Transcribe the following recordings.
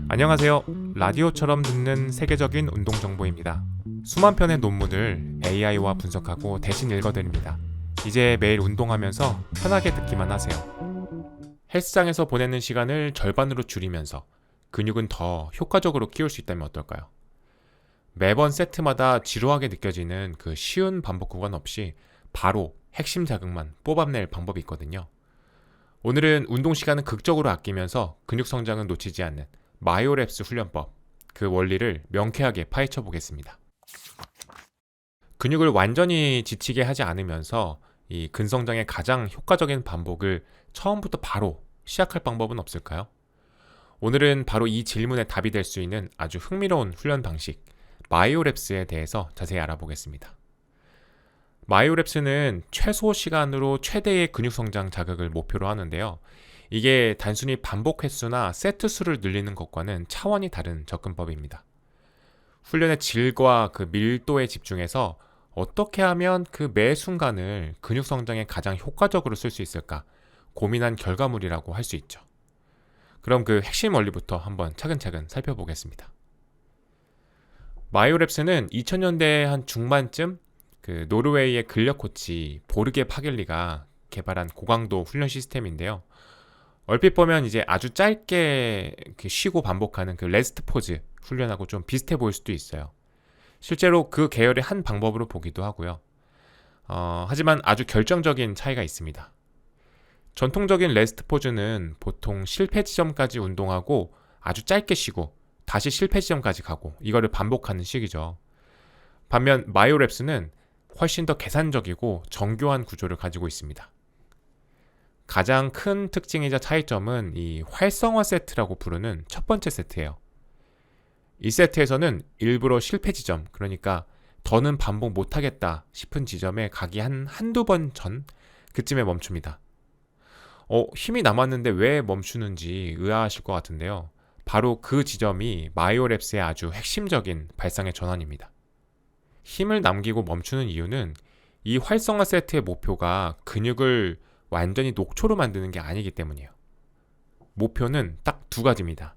안녕하세요. 라디오처럼 듣는 세계적인 운동 정보입니다. 수만 편의 논문을 AI와 분석하고 대신 읽어드립니다. 이제 매일 운동하면서 편하게 듣기만 하세요. 헬스장에서 보내는 시간을 절반으로 줄이면서 근육은 더 효과적으로 키울 수 있다면 어떨까요? 매번 세트마다 지루하게 느껴지는 그 쉬운 반복 구간 없이 바로 핵심 자극만 뽑아낼 방법이 있거든요. 오늘은 운동 시간을 극적으로 아끼면서 근육 성장은 놓치지 않는 마이오랩스 훈련법, 그 원리를 명쾌하게 파헤쳐 보겠습니다. 근육을 완전히 지치게 하지 않으면서 이 근성장의 가장 효과적인 반복을 처음부터 바로 시작할 방법은 없을까요? 오늘은 바로 이 질문에 답이 될 수 있는 아주 흥미로운 훈련 방식, 마이오랩스에 대해서 자세히 알아보겠습니다. 마이오랩스는 최소 시간으로 최대의 근육 성장 자극을 목표로 하는데요. 이게 단순히 반복 횟수나 세트 수를 늘리는 것과는 차원이 다른 접근법입니다. 훈련의 질과 그 밀도에 집중해서 어떻게 하면 그 매 순간을 근육 성장에 가장 효과적으로 쓸 수 있을까 고민한 결과물이라고 할 수 있죠. 그럼 그 핵심 원리부터 한번 차근차근 살펴보겠습니다. 마이오랩스는 2000년대 한 중반쯤 그 노르웨이의 근력 코치 보르게 파겔리가 개발한 고강도 훈련 시스템인데요. 얼핏 보면 이제 아주 짧게 쉬고 반복하는 그 레스트 포즈 훈련하고 좀 비슷해 보일 수도 있어요. 실제로 그 계열의 한 방법으로 보기도 하고요. 하지만 아주 결정적인 차이가 있습니다. 전통적인 레스트 포즈는 보통 실패 지점까지 운동하고 아주 짧게 쉬고 다시 실패 지점까지 가고 이거를 반복하는 식이죠. 반면 마이오랩스는 훨씬 더 계산적이고 정교한 구조를 가지고 있습니다. 가장 큰 특징이자 차이점은 이 활성화 세트라고 부르는 첫 번째 세트예요. 이 세트에서는 일부러 실패 지점, 그러니까 더는 반복 못하겠다 싶은 지점에 가기 한두 번 전 그쯤에 멈춥니다. 힘이 남았는데 왜 멈추는지 의아하실 것 같은데요. 바로 그 지점이 마이오랩스의 아주 핵심적인 발상의 전환입니다. 힘을 남기고 멈추는 이유는 이 활성화 세트의 목표가 근육을 완전히 녹초로 만드는 게 아니기 때문이에요. 목표는 딱 두 가지입니다.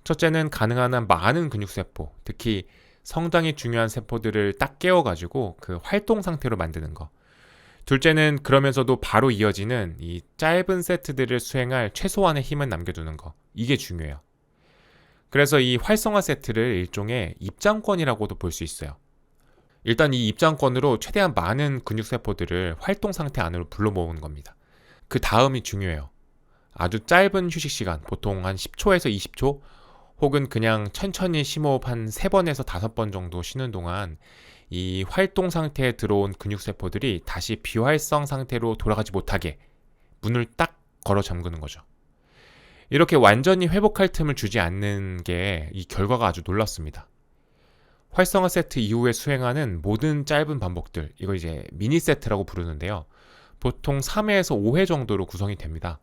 첫째는 가능한 한 많은 근육세포, 특히 성장이 중요한 세포들을 딱 깨워가지고 그 활동 상태로 만드는 거. 둘째는 그러면서도 바로 이어지는 이 짧은 세트들을 수행할 최소한의 힘을 남겨두는 거. 이게 중요해요. 그래서 이 활성화 세트를 일종의 입장권이라고도 볼 수 있어요. 일단 이 입장권으로 최대한 많은 근육세포들을 활동 상태 안으로 불러 모으는 겁니다. 그 다음이 중요해요. 아주 짧은 휴식 시간, 보통 한 10초에서 20초, 혹은 그냥 천천히 심호흡 한 3번에서 5번 정도 쉬는 동안 이 활동 상태에 들어온 근육세포들이 다시 비활성 상태로 돌아가지 못하게 문을 딱 걸어 잠그는 거죠. 이렇게 완전히 회복할 틈을 주지 않는 게 이 결과가 아주 놀랍습니다. 활성화 세트 이후에 수행하는 모든 짧은 반복들, 이거 이제 미니 세트라고 부르는데요. 보통 3회에서 5회 정도로 구성이 됩니다.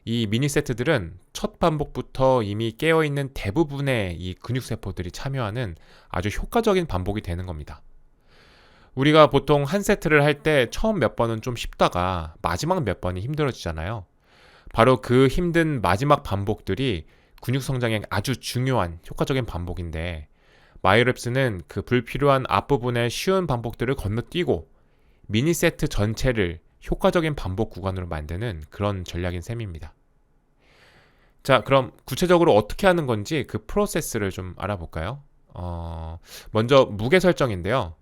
이 미니 세트들은 첫 반복부터 이미 깨어있는 대부분의 이 근육세포들이 참여하는 아주 효과적인 반복이 되는 겁니다. 우리가 보통 한 세트를 할 때 처음 몇 번은 좀 쉽다가 마지막 몇 번이 힘들어지잖아요. 바로 그 힘든 마지막 반복들이 근육 성장에 아주 중요한 효과적인 반복인데, 마이오랩스는 그 불필요한 앞부분의 쉬운 반복들을 건너뛰고 미니 세트 전체를 효과적인 반복 구간으로 만드는 그런 전략인 셈입니다. 자, 그럼 구체적으로 어떻게 하는 건지 그 프로세스를 좀 알아볼까요? 먼저 무게 설정인데요.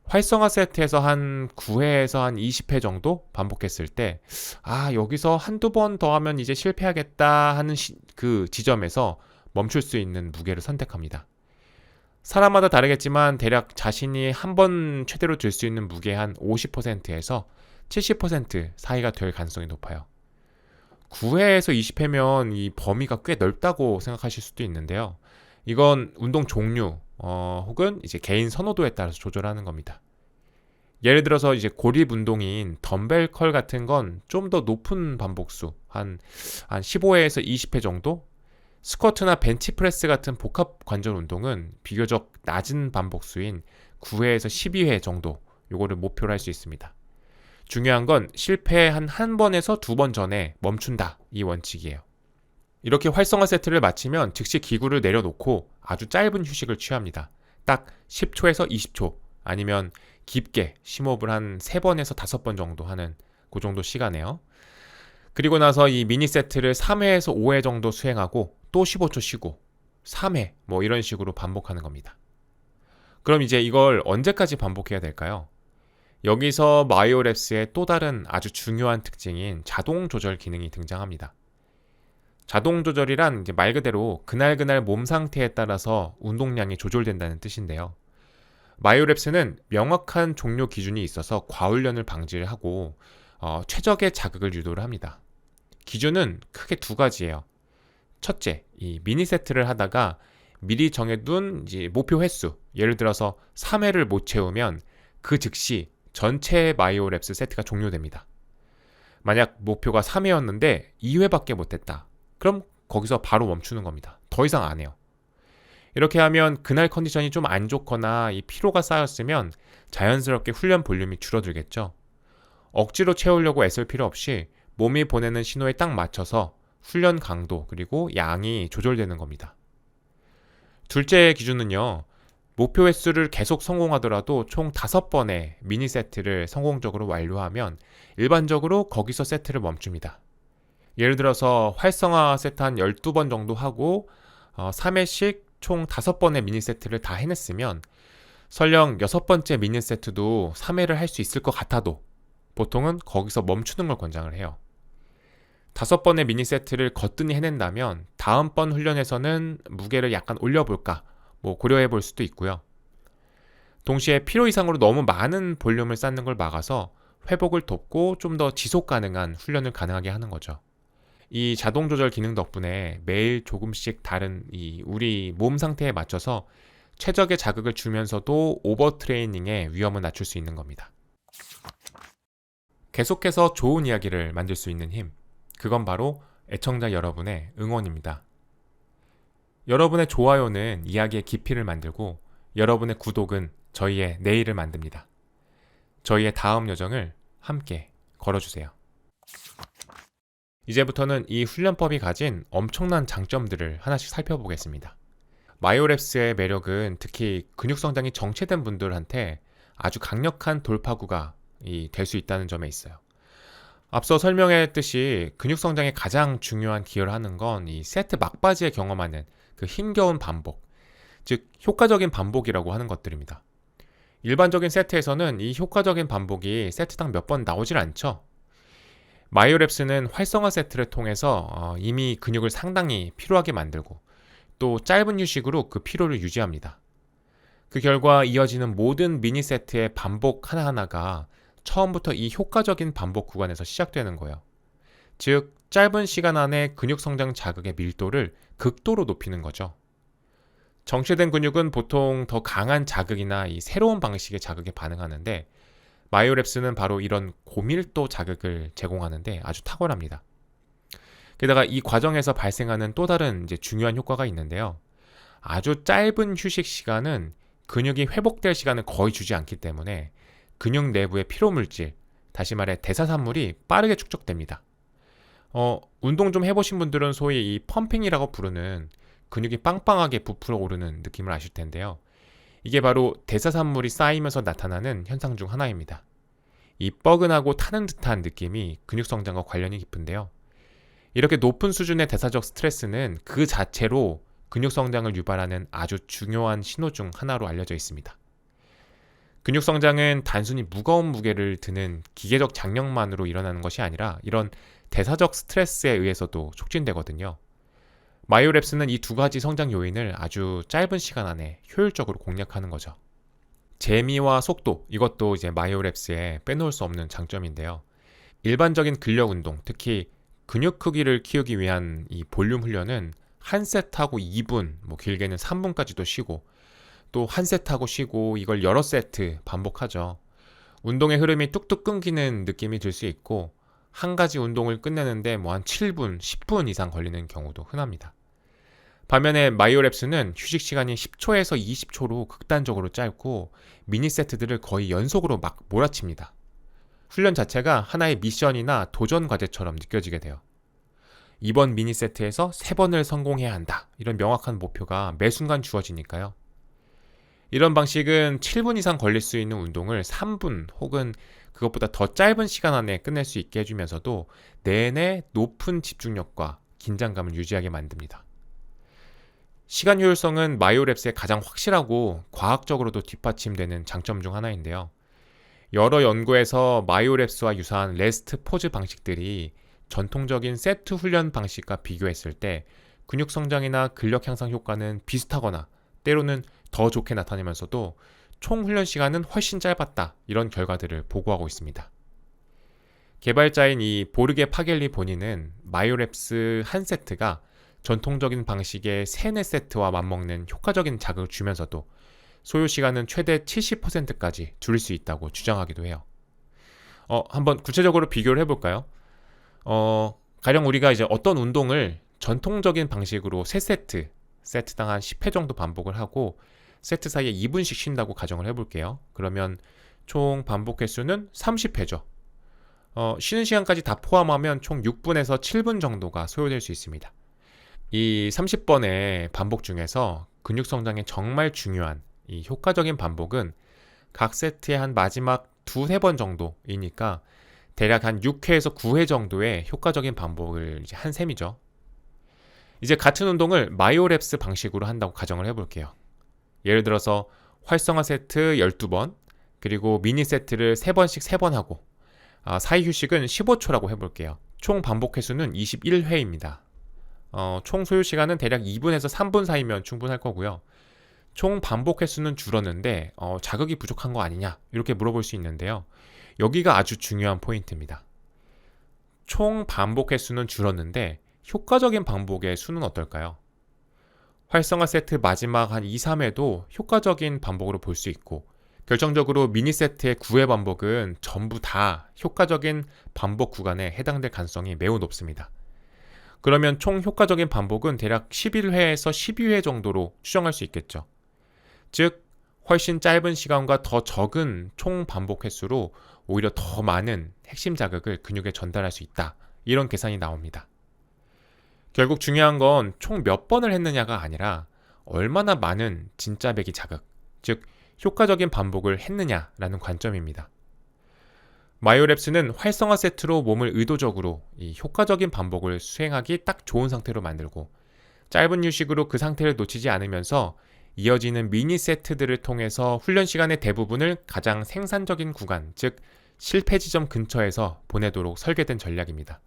활성화 세트에서 한 9회에서 한 20회 정도 반복했을 때, 여기서 한두 번 더 하면 이제 실패하겠다 하는 그 지점에서 멈출 수 있는 무게를 선택합니다. 사람마다 다르겠지만 대략 자신이 한 번 최대로 들 수 있는 무게 한 50%에서 70% 사이가 될 가능성이 높아요. 9회에서 20회면 이 범위가 꽤 넓다고 생각하실 수도 있는데요. 이건 운동 종류 혹은 이제 개인 선호도에 따라서 조절하는 겁니다. 예를 들어서 이제 고립 운동인 덤벨 컬 같은 건 좀 더 높은 반복수, 한 15회에서 20회 정도? 스쿼트나 벤치프레스 같은 복합 관절 운동은 비교적 낮은 반복수인 9회에서 12회 정도, 요거를 목표로 할 수 있습니다. 중요한 건 실패 한 번에서 2번 전에 멈춘다, 이 원칙이에요. 이렇게 활성화 세트를 마치면 즉시 기구를 내려놓고 아주 짧은 휴식을 취합니다. 딱 10초에서 20초, 아니면 깊게 심호흡을 한 3번에서 5번 정도 하는 그 정도 시간에요. 그리고 나서 이 미니 세트를 3회에서 5회 정도 수행하고 또 15초 쉬고 3회 뭐 이런 식으로 반복하는 겁니다. 그럼 이제 이걸 언제까지 반복해야 될까요? 여기서 마이오랩스의 또 다른 아주 중요한 특징인 자동 조절 기능이 등장합니다. 자동 조절이란 이제 말 그대로 그날 몸 상태에 따라서 운동량이 조절된다는 뜻인데요. 마이오랩스는 명확한 종료 기준이 있어서 과훈련을 방지하고 최적의 자극을 유도를 합니다. 기준은 크게 2가지예요. 첫째, 이 미니 세트를 하다가 미리 정해둔 이제 목표 횟수, 예를 들어서 3회를 못 채우면 그 즉시 전체 마이오랩스 세트가 종료됩니다. 만약 목표가 3회였는데 2회밖에 못했다. 그럼 거기서 바로 멈추는 겁니다. 더 이상 안 해요. 이렇게 하면 그날 컨디션이 좀 안 좋거나 이 피로가 쌓였으면 자연스럽게 훈련 볼륨이 줄어들겠죠. 억지로 채우려고 애쓸 필요 없이 몸이 보내는 신호에 딱 맞춰서 훈련 강도 그리고 양이 조절되는 겁니다. 둘째 기준은요. 목표 횟수를 계속 성공하더라도 총 5번의 미니 세트를 성공적으로 완료하면 일반적으로 거기서 세트를 멈춥니다. 예를 들어서 활성화 세트 한 12번 정도 하고 3회씩 총 5번의 미니 세트를 다 해냈으면 설령 6번째 미니 세트도 3회를 할 수 있을 것 같아도 보통은 거기서 멈추는 걸 권장을 해요. 5번의 미니 세트를 거뜬히 해낸다면 다음번 훈련에서는 무게를 약간 올려볼까 고려해 볼 수도 있고요. 동시에 필요 이상으로 너무 많은 볼륨을 쌓는 걸 막아서 회복을 돕고 좀 더 지속 가능한 훈련을 가능하게 하는 거죠. 이 자동 조절 기능 덕분에 매일 조금씩 다른 우리 몸 상태에 맞춰서 최적의 자극을 주면서도 오버 트레이닝의 위험을 낮출 수 있는 겁니다. 계속해서 좋은 이야기를 만들 수 있는 힘, 그건 바로 애청자 여러분의 응원입니다. 여러분의 좋아요는 이야기의 깊이를 만들고 여러분의 구독은 저희의 내일을 만듭니다. 저희의 다음 여정을 함께 걸어주세요. 이제부터는 이 훈련법이 가진 엄청난 장점들을 하나씩 살펴보겠습니다. 마이오랩스의 매력은 특히 근육 성장이 정체된 분들한테 아주 강력한 돌파구가 될 수 있다는 점에 있어요. 앞서 설명했듯이 근육 성장에 가장 중요한 기여를 하는 건 이 세트 막바지에 경험하는 그 힘겨운 반복, 즉 효과적인 반복이라고 하는 것들입니다. 일반적인 세트에서는 이 효과적인 반복이 세트당 몇 번 나오질 않죠. 마이오랩스는 활성화 세트를 통해서 이미 근육을 상당히 피로하게 만들고 또 짧은 휴식으로 그 피로를 유지합니다. 그 결과 이어지는 모든 미니 세트의 반복 하나하나가 처음부터 이 효과적인 반복 구간에서 시작되는 거예요. 즉, 짧은 시간 안에 근육 성장 자극의 밀도를 극도로 높이는 거죠. 정체된 근육은 보통 더 강한 자극이나 이 새로운 방식의 자극에 반응하는데 마이오랩스는 바로 이런 고밀도 자극을 제공하는데 아주 탁월합니다. 게다가 이 과정에서 발생하는 또 다른 중요한 효과가 있는데요. 아주 짧은 휴식 시간은 근육이 회복될 시간을 거의 주지 않기 때문에 근육 내부의 피로물질, 다시 말해 대사산물이 빠르게 축적됩니다. 운동 좀 해보신 분들은 소위 이 펌핑이라고 부르는 근육이 빵빵하게 부풀어 오르는 느낌을 아실 텐데요. 이게 바로 대사산물이 쌓이면서 나타나는 현상 중 하나입니다. 이 뻐근하고 타는 듯한 느낌이 근육 성장과 관련이 깊은데요. 이렇게 높은 수준의 대사적 스트레스는 그 자체로 근육 성장을 유발하는 아주 중요한 신호 중 하나로 알려져 있습니다. 근육 성장은 단순히 무거운 무게를 드는 기계적 장력만으로 일어나는 것이 아니라 이런 대사적 스트레스에 의해서도 촉진되거든요. 마이오랩스는 이 2가지 성장 요인을 아주 짧은 시간 안에 효율적으로 공략하는 거죠. 재미와 속도, 이것도 마이오랩스의 빼놓을 수 없는 장점인데요. 일반적인 근력 운동, 특히 근육 크기를 키우기 위한 이 볼륨 훈련은 한 세트하고 2분, 길게는 3분까지도 쉬고 또 한 세트하고 쉬고 이걸 여러 세트 반복하죠. 운동의 흐름이 뚝뚝 끊기는 느낌이 들 수 있고 한 가지 운동을 끝내는데 한 7분, 10분 이상 걸리는 경우도 흔합니다. 반면에 마이오랩스는 휴식 시간이 10초에서 20초로 극단적으로 짧고 미니 세트들을 거의 연속으로 막 몰아칩니다. 훈련 자체가 하나의 미션이나 도전 과제처럼 느껴지게 돼요. 이번 미니 세트에서 3번을 성공해야 한다. 이런 명확한 목표가 매 순간 주어지니까요. 이런 방식은 7분 이상 걸릴 수 있는 운동을 3분 혹은 그것보다 더 짧은 시간 안에 끝낼 수 있게 해주면서도 내내 높은 집중력과 긴장감을 유지하게 만듭니다. 시간 효율성은 마이오랩스의 가장 확실하고 과학적으로도 뒷받침되는 장점 중 하나인데요. 여러 연구에서 마이오랩스와 유사한 레스트 포즈 방식들이 전통적인 세트 훈련 방식과 비교했을 때 근육 성장이나 근력 향상 효과는 비슷하거나 때로는 더 좋게 나타내면서도 총 훈련 시간은 훨씬 짧았다. 이런 결과들을 보고하고 있습니다. 개발자인 이 보르게 파겔리 본인은 마이오랩스 한 세트가 전통적인 방식의 3, 4세트와 맞먹는 효과적인 자극을 주면서도 소요 시간은 최대 70%까지 줄일 수 있다고 주장하기도 해요. 한번 구체적으로 비교를 해볼까요? 가령 우리가 이제 어떤 운동을 전통적인 방식으로 3세트, 세트당 한 10회 정도 반복을 하고 세트 사이에 2분씩 쉰다고 가정을 해볼게요. 그러면 총 반복 횟수는 30회죠. 쉬는 시간까지 다 포함하면 총 6분에서 7분 정도가 소요될 수 있습니다. 이 30번의 반복 중에서 근육 성장에 정말 중요한 이 효과적인 반복은 각 세트의 한 마지막 2-3번 정도이니까 대략 한 6회에서 9회 정도의 효과적인 반복을 이제 한 셈이죠. 이제 같은 운동을 마이오랩스 방식으로 한다고 가정을 해볼게요. 예를 들어서 활성화 세트 12번, 그리고 미니 세트를 3번씩 3번 하고 사이 휴식은 15초라고 해볼게요. 총 반복 횟수는 21회입니다. 총 소요 시간은 대략 2분에서 3분 사이면 충분할 거고요. 총 반복 횟수는 줄었는데 자극이 부족한 거 아니냐 이렇게 물어볼 수 있는데요. 여기가 아주 중요한 포인트입니다. 총 반복 횟수는 줄었는데 효과적인 반복의 수는 어떨까요? 활성화 세트 마지막 한 2-3회도 효과적인 반복으로 볼 수 있고 결정적으로 미니 세트의 9회 반복은 전부 다 효과적인 반복 구간에 해당될 가능성이 매우 높습니다. 그러면 총 효과적인 반복은 대략 11회에서 12회 정도로 추정할 수 있겠죠. 즉 훨씬 짧은 시간과 더 적은 총 반복 횟수로 오히려 더 많은 핵심 자극을 근육에 전달할 수 있다. 이런 계산이 나옵니다. 결국 중요한 건 총 몇 번을 했느냐가 아니라 얼마나 많은 진짜 배기 자극, 즉 효과적인 반복을 했느냐라는 관점입니다. 마이오랩스는 활성화 세트로 몸을 의도적으로 이 효과적인 반복을 수행하기 딱 좋은 상태로 만들고 짧은 휴식으로 그 상태를 놓치지 않으면서 이어지는 미니 세트들을 통해서 훈련 시간의 대부분을 가장 생산적인 구간, 즉 실패 지점 근처에서 보내도록 설계된 전략입니다.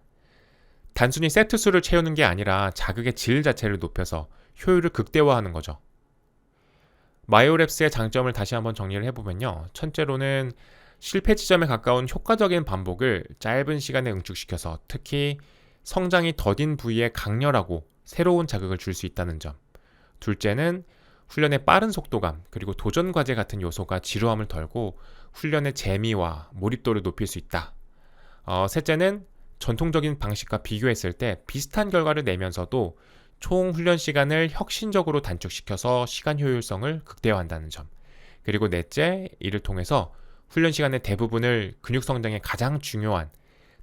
단순히 세트 수를 채우는 게 아니라 자극의 질 자체를 높여서 효율을 극대화하는 거죠. 마이오랩스의 장점을 다시 한번 정리를 해보면요. 첫째로는 실패 지점에 가까운 효과적인 반복을 짧은 시간에 응축시켜서 특히 성장이 더딘 부위에 강렬하고 새로운 자극을 줄 수 있다는 점. 둘째는 훈련의 빠른 속도감 그리고 도전 과제 같은 요소가 지루함을 덜고 훈련의 재미와 몰입도를 높일 수 있다. 셋째는 전통적인 방식과 비교했을 때 비슷한 결과를 내면서도 총 훈련 시간을 혁신적으로 단축시켜서 시간 효율성을 극대화한다는 점. 그리고 넷째, 이를 통해서 훈련 시간의 대부분을 근육 성장에 가장 중요한,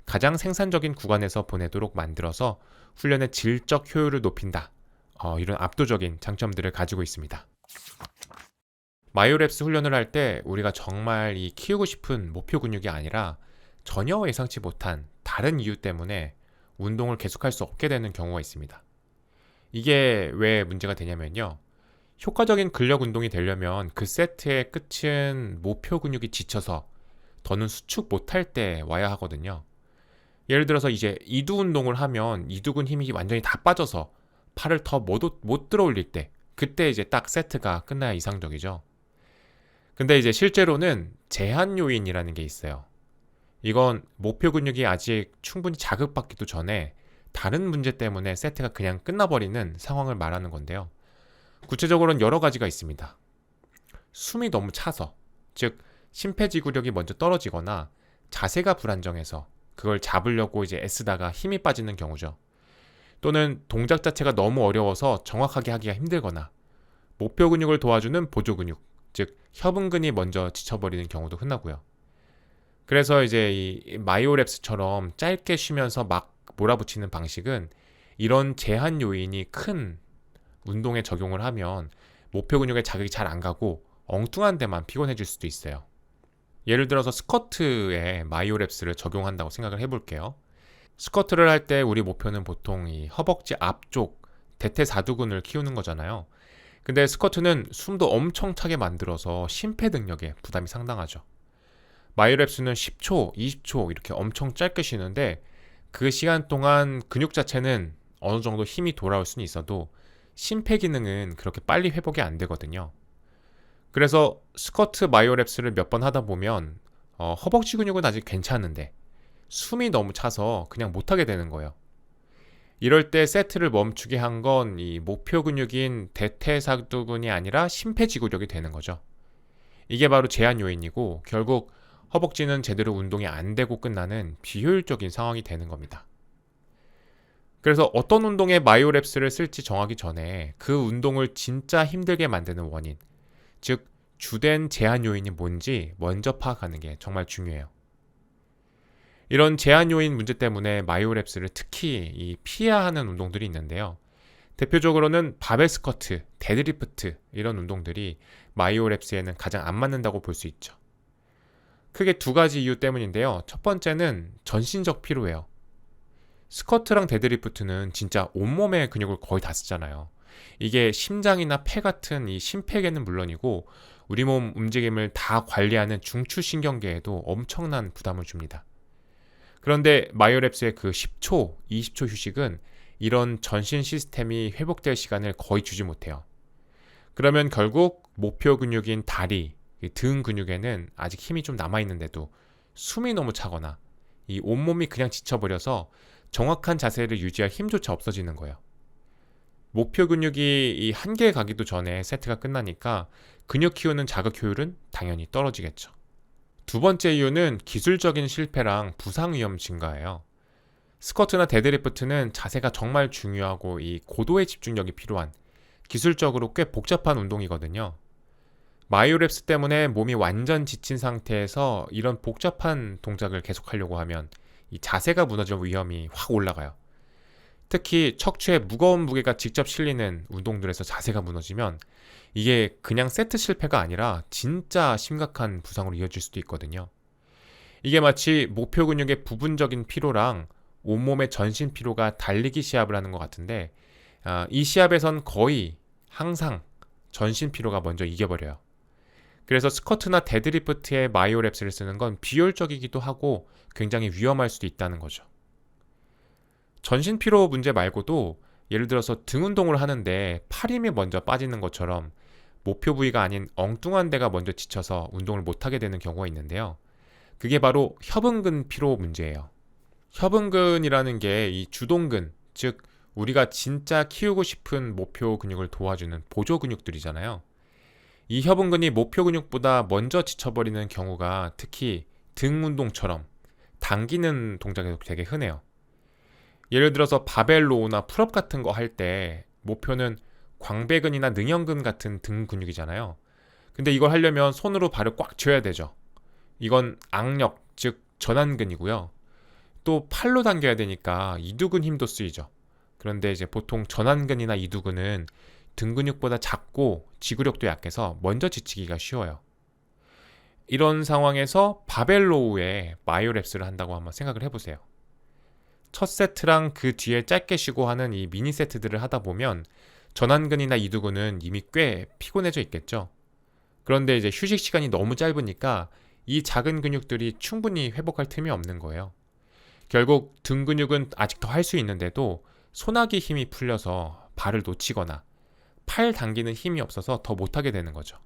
가장 생산적인 구간에서 보내도록 만들어서 훈련의 질적 효율을 높인다. 이런 압도적인 장점들을 가지고 있습니다. 마이오랩스 훈련을 할 때 우리가 정말 이 키우고 싶은 목표 근육이 아니라 전혀 예상치 못한 다른 이유 때문에 운동을 계속할 수 없게 되는 경우가 있습니다. 이게 왜 문제가 되냐면요. 효과적인 근력 운동이 되려면 그 세트의 끝은 목표 근육이 지쳐서 더는 수축 못할 때 와야 하거든요. 예를 들어서 이제 이두 운동을 하면 이두근 힘이 완전히 다 빠져서 팔을 더 못 들어 올릴 때 그때 이제 딱 세트가 끝나야 이상적이죠. 근데 이제 실제로는 제한 요인이라는 게 있어요. 이건 목표 근육이 아직 충분히 자극받기도 전에 다른 문제 때문에 세트가 그냥 끝나버리는 상황을 말하는 건데요. 구체적으로는 여러 가지가 있습니다. 숨이 너무 차서, 즉 심폐지구력이 먼저 떨어지거나 자세가 불안정해서 그걸 잡으려고 이제 애쓰다가 힘이 빠지는 경우죠. 또는 동작 자체가 너무 어려워서 정확하게 하기가 힘들거나 목표 근육을 도와주는 보조 근육, 즉 협응근이 먼저 지쳐버리는 경우도 흔하고요. 그래서 이제 이 마이오랩스처럼 짧게 쉬면서 막 몰아붙이는 방식은 이런 제한 요인이 큰 운동에 적용을 하면 목표 근육에 자극이 잘 안 가고 엉뚱한 데만 피곤해질 수도 있어요. 예를 들어서 스쿼트에 마이오랩스를 적용한다고 생각을 해볼게요. 스쿼트를 할 때 우리 목표는 보통 이 허벅지 앞쪽 대퇴사두근을 키우는 거잖아요. 근데 스쿼트는 숨도 엄청 차게 만들어서 심폐등력에 부담이 상당하죠. 마이오랩스는 10초, 20초 이렇게 엄청 짧게 쉬는데 그 시간 동안 근육 자체는 어느 정도 힘이 돌아올 수는 있어도 심폐 기능은 그렇게 빨리 회복이 안 되거든요. 그래서 스쿼트 마이오랩스를 몇 번 하다 보면 허벅지 근육은 아직 괜찮은데 숨이 너무 차서 그냥 못하게 되는 거예요. 이럴 때 세트를 멈추게 한 건 이 목표 근육인 대퇴사두근이 아니라 심폐지구력이 되는 거죠. 이게 바로 제한 요인이고 결국 허벅지는 제대로 운동이 안 되고 끝나는 비효율적인 상황이 되는 겁니다. 그래서 어떤 운동에 마이오랩스를 쓸지 정하기 전에 그 운동을 진짜 힘들게 만드는 원인, 즉 주된 제한 요인이 뭔지 먼저 파악하는 게 정말 중요해요. 이런 제한 요인 문제 때문에 마이오랩스를 특히 피해야 하는 운동들이 있는데요. 대표적으로는 바벨 스쿼트, 데드리프트 이런 운동들이 마이오랩스에는 가장 안 맞는다고 볼 수 있죠. 크게 두 가지 이유 때문인데요. 첫 번째는 전신적 피로예요. 스쿼트랑 데드리프트는 진짜 온몸의 근육을 거의 다 쓰잖아요. 이게 심장이나 폐 같은 이 심폐계는 물론이고 우리 몸 움직임을 다 관리하는 중추신경계에도 엄청난 부담을 줍니다. 그런데 마이오랩스의 그 10초, 20초 휴식은 이런 전신 시스템이 회복될 시간을 거의 주지 못해요. 그러면 결국 목표 근육인 다리, 등 근육에는 아직 힘이 좀 남아있는데도 숨이 너무 차거나 이 온몸이 그냥 지쳐버려서 정확한 자세를 유지할 힘조차 없어지는 거예요. 목표 근육이 이 한계에 가기도 전에 세트가 끝나니까 근육 키우는 자극 효율은 당연히 떨어지겠죠. 두 번째 이유는 기술적인 실패랑 부상 위험 증가예요. 스쿼트나 데드리프트는 자세가 정말 중요하고 이 고도의 집중력이 필요한 기술적으로 꽤 복잡한 운동이거든요. 마이오랩스 때문에 몸이 완전 지친 상태에서 이런 복잡한 동작을 계속하려고 하면 이 자세가 무너질 위험이 확 올라가요. 특히 척추에 무거운 무게가 직접 실리는 운동들에서 자세가 무너지면 이게 그냥 세트 실패가 아니라 진짜 심각한 부상으로 이어질 수도 있거든요. 이게 마치 목표 근육의 부분적인 피로랑 온몸의 전신 피로가 달리기 시합을 하는 것 같은데 이 시합에선 거의 항상 전신 피로가 먼저 이겨버려요. 그래서 스쿼트나 데드리프트에 마이오랩스를 쓰는 건 비효율적이기도 하고 굉장히 위험할 수도 있다는 거죠. 전신 피로 문제 말고도 예를 들어서 등 운동을 하는데 팔 힘이 먼저 빠지는 것처럼 목표 부위가 아닌 엉뚱한 데가 먼저 지쳐서 운동을 못하게 되는 경우가 있는데요. 그게 바로 협응근 피로 문제예요. 협응근이라는 게 이 주동근, 즉 우리가 진짜 키우고 싶은 목표 근육을 도와주는 보조 근육들이잖아요. 이 협응근이 목표 근육보다 먼저 지쳐버리는 경우가 특히 등 운동처럼 당기는 동작에도 되게 흔해요. 예를 들어서 바벨 로우나 풀업 같은 거 할 때 목표는 광배근이나 능형근 같은 등 근육이잖아요. 근데 이걸 하려면 손으로 발을 꽉 쥐어야 되죠. 이건 악력, 즉 전완근이고요. 또 팔로 당겨야 되니까 이두근 힘도 쓰이죠. 그런데 이제 보통 전완근이나 이두근은 등 근육보다 작고 지구력도 약해서 먼저 지치기가 쉬워요. 이런 상황에서 바벨 로우에 마이오랩스를 한다고 한번 생각을 해보세요. 첫 세트랑 그 뒤에 짧게 쉬고 하는 이 미니 세트들을 하다 보면 전완근이나 이두근은 이미 꽤 피곤해져 있겠죠. 그런데 이제 휴식 시간이 너무 짧으니까 이 작은 근육들이 충분히 회복할 틈이 없는 거예요. 결국 등 근육은 아직 더 할 수 있는데도 손아귀 힘이 풀려서 발을 놓치거나 팔 당기는 힘이 없어서 더 못하게 되는 거죠.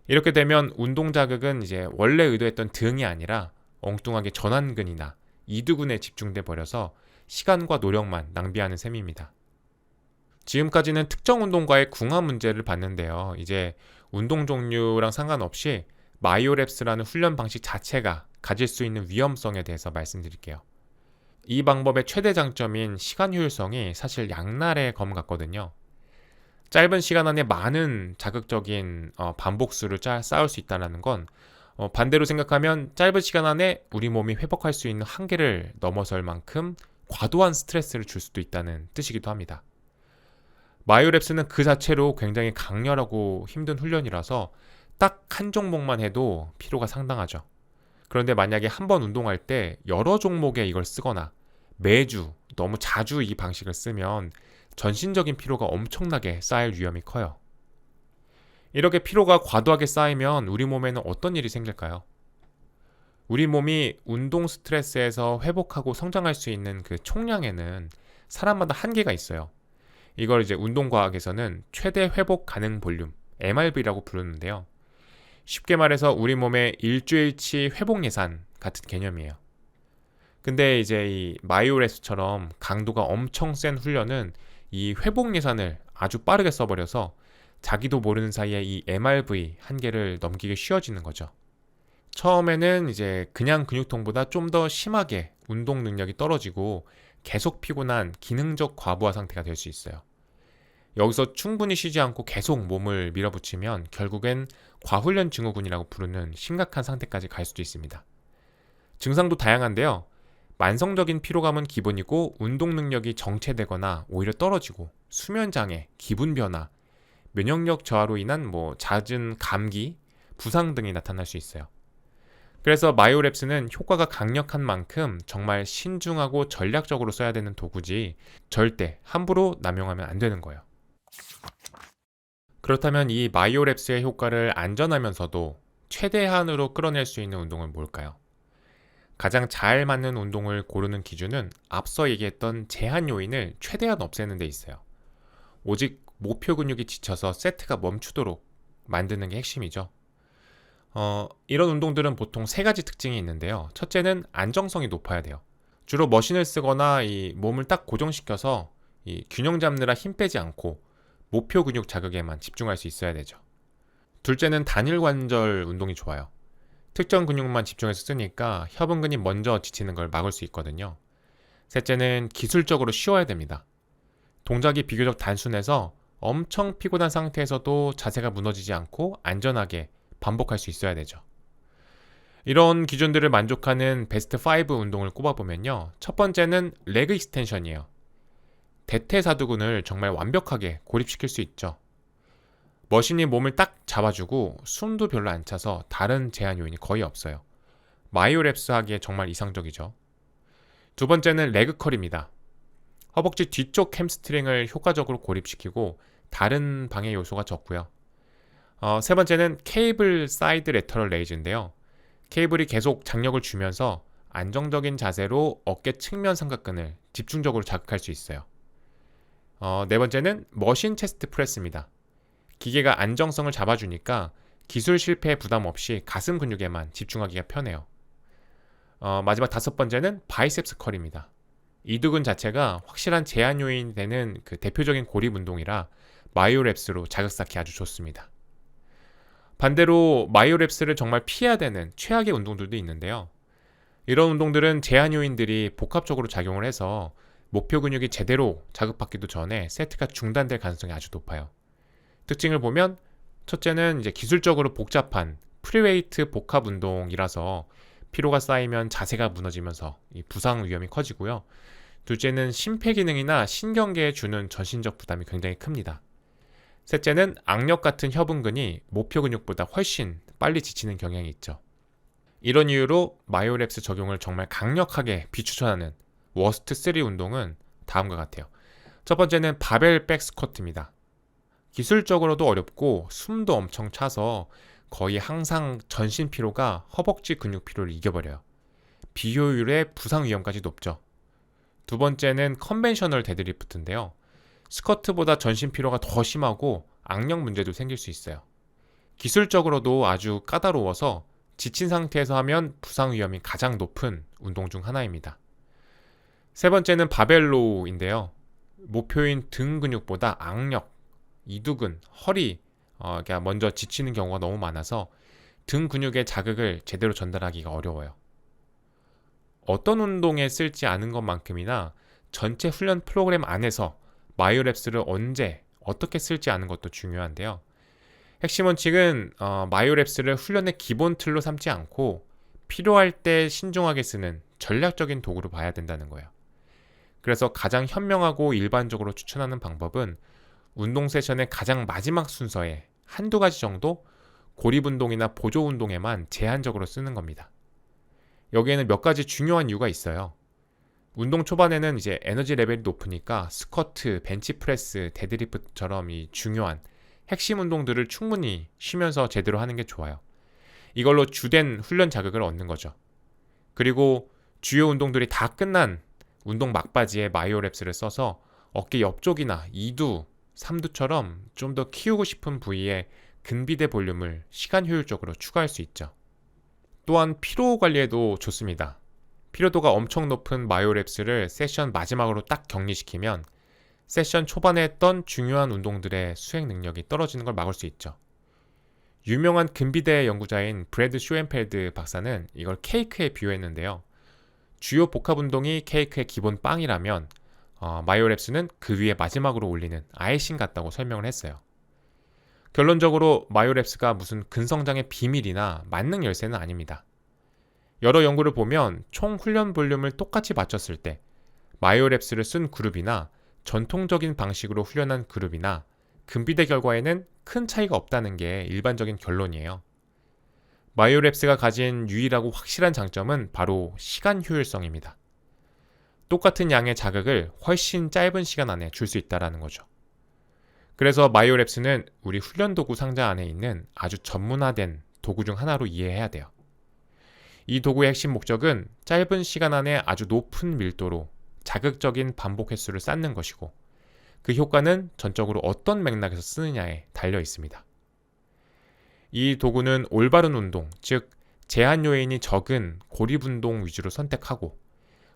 이렇게 되면 운동 자극은 이제 원래 의도했던 등이 아니라 엉뚱하게 전완근이나 이두근에 집중돼 버려서 시간과 노력만 낭비하는 셈입니다. 지금까지는 특정 운동과의 궁합 문제를 봤는데요. 이제 운동 종류랑 상관없이 마이오랩스라는 훈련 방식 자체가 가질 수 있는 위험성에 대해서 말씀드릴게요. 이 방법의 최대 장점인 시간 효율성이 사실 양날의 검 같거든요. 짧은 시간 안에 많은 자극적인 반복수를 쌓을 수 있다는 건 반대로 생각하면 짧은 시간 안에 우리 몸이 회복할 수 있는 한계를 넘어설 만큼 과도한 스트레스를 줄 수도 있다는 뜻이기도 합니다. 마이오랩스는 그 자체로 굉장히 강렬하고 힘든 훈련이라서 딱 한 종목만 해도 피로가 상당하죠. 그런데 만약에 한 번 운동할 때 여러 종목에 이걸 쓰거나 매주 너무 자주 이 방식을 쓰면 전신적인 피로가 엄청나게 쌓일 위험이 커요. 이렇게 피로가 과도하게 쌓이면 우리 몸에는 어떤 일이 생길까요? 우리 몸이 운동 스트레스에서 회복하고 성장할 수 있는 그 총량에는 사람마다 한계가 있어요. 이걸 이제 운동과학에서는 최대 회복 가능 볼륨, MRV라고 부르는데요. 쉽게 말해서 우리 몸의 일주일치 회복 예산 같은 개념이에요. 근데 이제 이 마이오랩스처럼 강도가 엄청 센 훈련은 이 회복 예산을 아주 빠르게 써버려서 자기도 모르는 사이에 이 MRV 한계를 넘기기 쉬워지는 거죠. 처음에는 이제 그냥 근육통보다 좀 더 심하게 운동 능력이 떨어지고 계속 피곤한 기능적 과부하 상태가 될 수 있어요. 여기서 충분히 쉬지 않고 계속 몸을 밀어붙이면 결국엔 과훈련 증후군이라고 부르는 심각한 상태까지 갈 수도 있습니다. 증상도 다양한데요. 만성적인 피로감은 기본이고 운동 능력이 정체되거나 오히려 떨어지고 수면 장애, 기분 변화, 면역력 저하로 인한 잦은 감기, 부상 등이 나타날 수 있어요. 그래서 마이오랩스는 효과가 강력한 만큼 정말 신중하고 전략적으로 써야 되는 도구지 절대 함부로 남용하면 안 되는 거예요. 그렇다면 이 마이오랩스의 효과를 안전하면서도 최대한으로 끌어낼 수 있는 운동은 뭘까요? 가장 잘 맞는 운동을 고르는 기준은 앞서 얘기했던 제한 요인을 최대한 없애는 데 있어요. 오직 목표 근육이 지쳐서 세트가 멈추도록 만드는 게 핵심이죠. 이런 운동들은 보통 세 가지 특징이 있는데요. 첫째는 안정성이 높아야 돼요. 주로 머신을 쓰거나 이 몸을 딱 고정시켜서 이 균형 잡느라 힘 빼지 않고 목표 근육 자극에만 집중할 수 있어야 되죠. 둘째는 단일 관절 운동이 좋아요. 특정 근육만 집중해서 쓰니까 협응근이 먼저 지치는 걸 막을 수 있거든요. 셋째는 기술적으로 쉬워야 됩니다. 동작이 비교적 단순해서 엄청 피곤한 상태에서도 자세가 무너지지 않고 안전하게 반복할 수 있어야 되죠. 이런 기준들을 만족하는 베스트 5 운동을 꼽아보면요. 첫 번째는 레그 익스텐션이에요. 대퇴사두근을 정말 완벽하게 고립시킬 수 있죠. 머신이 몸을 딱 잡아주고 숨도 별로 안 차서 다른 제한 요인이 거의 없어요. 마이오랩스 하기에 정말 이상적이죠. 두 번째는 레그컬입니다. 허벅지 뒤쪽 햄스트링을 효과적으로 고립시키고 다른 방해 요소가 적고요. 세 번째는 케이블 사이드 레터럴 레이즈인데요. 케이블이 계속 장력을 주면서 안정적인 자세로 어깨 측면 삼각근을 집중적으로 자극할 수 있어요. 네 번째는 머신 체스트 프레스입니다. 기계가 안정성을 잡아주니까 기술 실패에 부담 없이 가슴 근육에만 집중하기가 편해요. 마지막 다섯 번째는 바이셉스 컬입니다. 이두근 자체가 확실한 제한 요인이 되는 그 대표적인 고립 운동이라 마이오랩스로 자극 쌓기 아주 좋습니다. 반대로 마이오랩스를 정말 피해야 되는 최악의 운동들도 있는데요. 이런 운동들은 제한 요인들이 복합적으로 작용을 해서 목표 근육이 제대로 자극받기도 전에 세트가 중단될 가능성이 아주 높아요. 특징을 보면 첫째는 이제 기술적으로 복잡한 프리웨이트 복합 운동이라서 피로가 쌓이면 자세가 무너지면서 이 부상 위험이 커지고요. 둘째는 심폐기능이나 신경계에 주는 전신적 부담이 굉장히 큽니다. 셋째는 악력 같은 협응근이 목표 근육보다 훨씬 빨리 지치는 경향이 있죠. 이런 이유로 마이오랩스 적용을 정말 강력하게 비추천하는 워스트 3 운동은 다음과 같아요. 첫 번째는 바벨 백 스쿼트입니다. 기술적으로도 어렵고 숨도 엄청 차서 거의 항상 전신 피로가 허벅지 근육 피로를 이겨버려요. 비효율의 부상 위험까지 높죠. 두 번째는 컨벤셔널 데드리프트인데요. 스쿼트보다 전신 피로가 더 심하고 악력 문제도 생길 수 있어요. 기술적으로도 아주 까다로워서 지친 상태에서 하면 부상 위험이 가장 높은 운동 중 하나입니다. 세 번째는 바벨로우인데요. 목표인 등 근육보다 악력, 이두근, 허리가 먼저 지치는 경우가 너무 많아서 등 근육의 자극을 제대로 전달하기가 어려워요. 어떤 운동에 쓸지 않은 것만큼이나 전체 훈련 프로그램 안에서 마이오랩스를 언제 어떻게 쓸지 아는 것도 중요한데요. 핵심 원칙은 마이오랩스를 훈련의 기본 틀로 삼지 않고 필요할 때 신중하게 쓰는 전략적인 도구로 봐야 된다는 거예요. 그래서 가장 현명하고 일반적으로 추천하는 방법은 운동 세션의 가장 마지막 순서에 한두 가지 정도 고립운동이나 보조운동에만 제한적으로 쓰는 겁니다. 여기에는 몇 가지 중요한 이유가 있어요. 운동 초반에는 이제 에너지 레벨이 높으니까 스쿼트, 벤치프레스, 데드리프트처럼 이 중요한 핵심 운동들을 충분히 쉬면서 제대로 하는 게 좋아요. 이걸로 주된 훈련 자극을 얻는 거죠. 그리고 주요 운동들이 다 끝난 운동 막바지에 마이오랩스를 써서 어깨 옆쪽이나 2두, 3두처럼 좀 더 키우고 싶은 부위에 근비대 볼륨을 시간 효율적으로 추가할 수 있죠. 또한 피로 관리에도 좋습니다. 피로도가 엄청 높은 마이오랩스를 세션 마지막으로 딱 격리시키면 세션 초반에 했던 중요한 운동들의 수행 능력이 떨어지는 걸 막을 수 있죠. 유명한 근비대 연구자인 브래드 쇼엔펠드 박사는 이걸 케이크에 비유했는데요. 주요 복합 운동이 케이크의 기본 빵이라면 마이오랩스는 그 위에 마지막으로 올리는 아이싱 같다고 설명을 했어요. 결론적으로 마이오랩스가 무슨 근성장의 비밀이나 만능 열쇠는 아닙니다. 여러 연구를 보면 총 훈련 볼륨을 똑같이 맞췄을 때 마이오랩스를 쓴 그룹이나 전통적인 방식으로 훈련한 그룹이나 근비대 결과에는 큰 차이가 없다는 게 일반적인 결론이에요. 마이오랩스가 가진 유일하고 확실한 장점은 바로 시간 효율성입니다. 똑같은 양의 자극을 훨씬 짧은 시간 안에 줄 수 있다는 거죠. 그래서 마이오랩스는 우리 훈련 도구 상자 안에 있는 아주 전문화된 도구 중 하나로 이해해야 돼요. 이 도구의 핵심 목적은 짧은 시간 안에 아주 높은 밀도로 자극적인 반복 횟수를 쌓는 것이고 그 효과는 전적으로 어떤 맥락에서 쓰느냐에 달려 있습니다. 이 도구는 올바른 운동, 즉 제한 요인이 적은 고립 운동 위주로 선택하고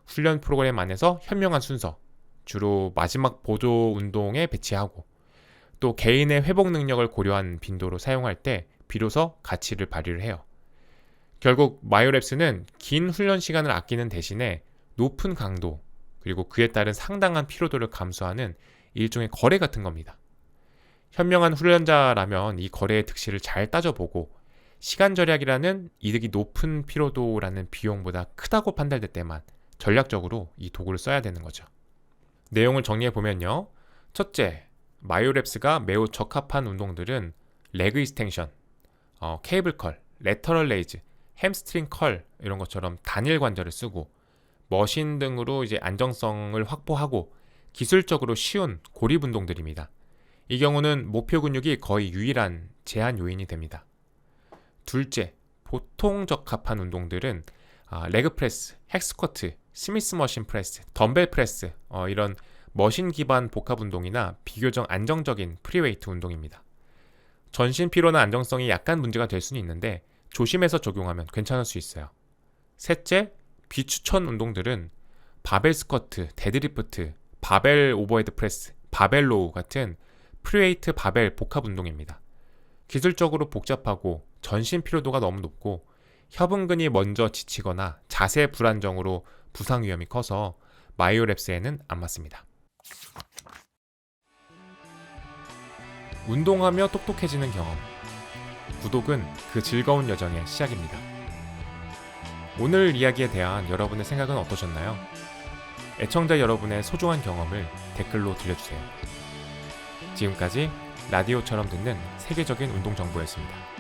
훈련 프로그램 안에서 현명한 순서, 주로 마지막 보조 운동에 배치하고 또 개인의 회복 능력을 고려한 빈도로 사용할 때 비로소 가치를 발휘를 해요. 결국 마이오랩스는 긴 훈련 시간을 아끼는 대신에 높은 강도 그리고 그에 따른 상당한 피로도를 감수하는 일종의 거래 같은 겁니다. 현명한 훈련자라면 이 거래의 득실을 잘 따져보고 시간 절약이라는 이득이 높은 피로도라는 비용보다 크다고 판단될 때만 전략적으로 이 도구를 써야 되는 거죠. 내용을 정리해보면요. 첫째, 마이오랩스가 매우 적합한 운동들은 레그 이스텐션, 케이블 컬, 레터럴 레이즈, 햄스트링 컬 이런 것처럼 단일 관절을 쓰고 머신 등으로 이제 안정성을 확보하고 기술적으로 쉬운 고립 운동들입니다. 이 경우는 목표 근육이 거의 유일한 제한 요인이 됩니다. 둘째, 보통 적합한 운동들은 레그 프레스, 헥스쿼트, 스미스 머신 프레스, 덤벨 프레스 이런 머신 기반 복합 운동이나 비교적 안정적인 프리웨이트 운동입니다. 전신 피로나 안정성이 약간 문제가 될 수는 있는데 조심해서 적용하면 괜찮을 수 있어요. 셋째, 비추천 운동들은 바벨 스쿼트, 데드리프트, 바벨 오버헤드 프레스, 바벨 로우 같은 프리웨이트 바벨 복합 운동입니다. 기술적으로 복잡하고 전신 피로도가 너무 높고 협응근이 먼저 지치거나 자세 불안정으로 부상 위험이 커서 마이오랩스에는 안 맞습니다. 운동하며 똑똑해지는 경험. 구독은 그 즐거운 여정의 시작입니다. 오늘 이야기에 대한 여러분의 생각은 어떠셨나요? 애청자 여러분의 소중한 경험을 댓글로 들려주세요. 지금까지 라디오처럼 듣는 세계적인 운동 정보였습니다.